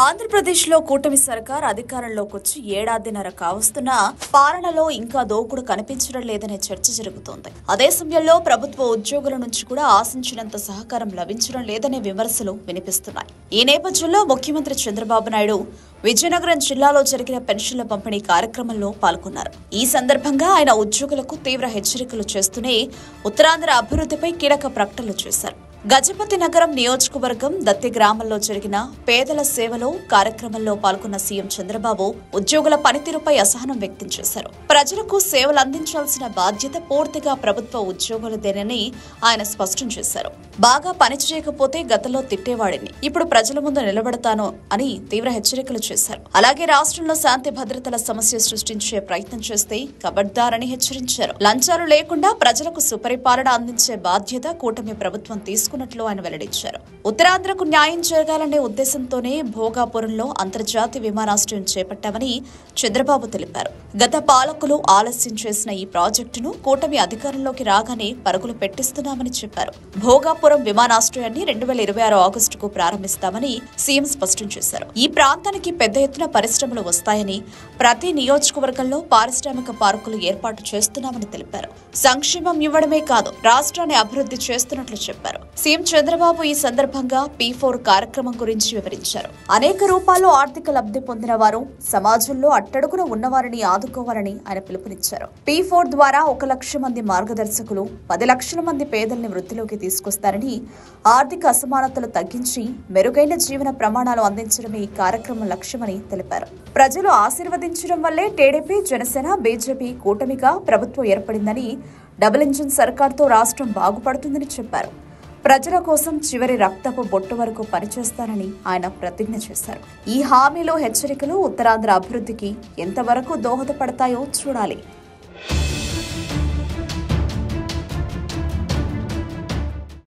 ఆంధ్రప్రదేశ్లో కూటమి సర్కార్ అధికారంలోకి వచ్చి ఏడాదిన్నర కావస్తున్నా పాలనలో ఇంకా దోకుడు కనిపించడం లేదనే చర్చ జరుగుతోంది. అదే సమయంలో ప్రభుత్వ ఉద్యోగుల నుంచి కూడా ఆశించినంత సహకారం లభించడం లేదనే విమర్శలు వినిపిస్తున్నాయి. ఈ నేపథ్యంలో ముఖ్యమంత్రి చంద్రబాబు నాయుడు విజయనగరం జిల్లాలో జరిగిన పెన్షన్ల పంపిణీ కార్యక్రమంలో పాల్గొన్నారు. ఈ సందర్భంగా ఆయన ఉద్యోగులకు తీవ్ర హెచ్చరికలు చేస్తూనే ఉత్తరాంధ్ర అభివృద్ధిపై కీలక ప్రకటనలు చేశారు. గజపతి నగరం నియోజకవర్గం దత్తి గ్రామంలో జరిగిన పేదల సేవలో కార్యక్రమంలో పాల్గొన్న సీఎం చంద్రబాబు ఉద్యోగుల పనితీరుపై అసహనం వ్యక్తం చేశారు. ప్రజలకు సేవలు అందించాల్సిన బాధ్యత పూర్తిగా ప్రభుత్వ ఉద్యోగులదేనని ఆయన స్పష్టం చేశారు. బాగా పనిచేయకపోతే గతంలో తిట్టేవాడిని, ఇప్పుడు ప్రజల ముందు నిలబడతాను అని తీవ్ర హెచ్చరికలు చేశారు. అలాగే రాష్ట్రంలో శాంతి భద్రతల సమస్య సృష్టించే ప్రయత్నం చేస్తే కబడ్దారని హెచ్చరించారు. లంచాలు లేకుండా ప్రజలకు సుపరిపాలన అందించే బాధ్యత కూటమి ప్రభుత్వం తీసుకున్నట్లు ఆయన వెల్లడించారు. ఉత్తరాంధ్రకు న్యాయం జరగాలనే ఉద్దేశంతోనే భోగాపురంలో అంతర్జాతీయ విమానాశ్రయం చేపట్టామని చంద్రబాబు తెలిపారు. గత పాలకులు ఆలస్యం చేసిన ఈ ప్రాజెక్టును కూటమి అధికారంలోకి రాగానే పరుగులు పెట్టిస్తున్నామని చెప్పారు. భోగాపురం విమానాశ్రయాన్ని 2026 ఆగస్టుకు ప్రారంభిస్తామని సీఎం స్పష్టం చేశారు. ఈ ప్రాంతానికి పెద్ద ఎత్తున పరిశ్రమలు వస్తాయని, ప్రతి నియోజకవర్గంలో పారిశ్రామిక పార్కులు ఏర్పాటు చేస్తున్నామని తెలిపారు. సంక్షేమం ఇవ్వడమే కాదు, రాష్ట్రాన్ని అభివృద్ధి చేస్తున్నట్లు చెప్పారు. సీఎం చంద్రబాబు ఈ సందర్భంగా P4 కార్యక్రమం గురించి వివరించారు. అనేక రూపాల్లో ఆర్థిక లబ్ధి పొందిన వారు సమాజంలో అట్టడుగున ఉన్నవారిని ఆదుకోవాలని ఆయన పిలుపునిచ్చారు. P4 ద్వారా 1 లక్ష మంది మార్గదర్శకులు, 10 లక్షల మంది పేదల్ని వృద్ధిలోకి తీసుకొస్తారని, ఆర్థిక అసమానతలు తగ్గించి మెరుగైన జీవన ప్రమాణాలు అందించడమే ఈ కార్యక్రమం లక్ష్యమని తెలిపారు. ప్రజలు ఆశీర్వదించడం వల్లే టీడీపీ, జనసేన, బీజేపీ కూటమిగా ప్రభుత్వం ఏర్పడిందని, డబుల్ ఇంజిన్ సర్కార్తో రాష్ట్రం బాగుపడుతుందని చెప్పారు. ప్రజల కోసం చివరి రక్తపు బొట్టు వరకు పనిచేస్తానని ఆయన ప్రతిజ్ఞ చేశారు. ఈ హామీలో హెచ్చరికలు ఉత్తరాంధ్ర అభివృద్ధికి ఎంతవరకు దోహదపడతాయో చూడాలి.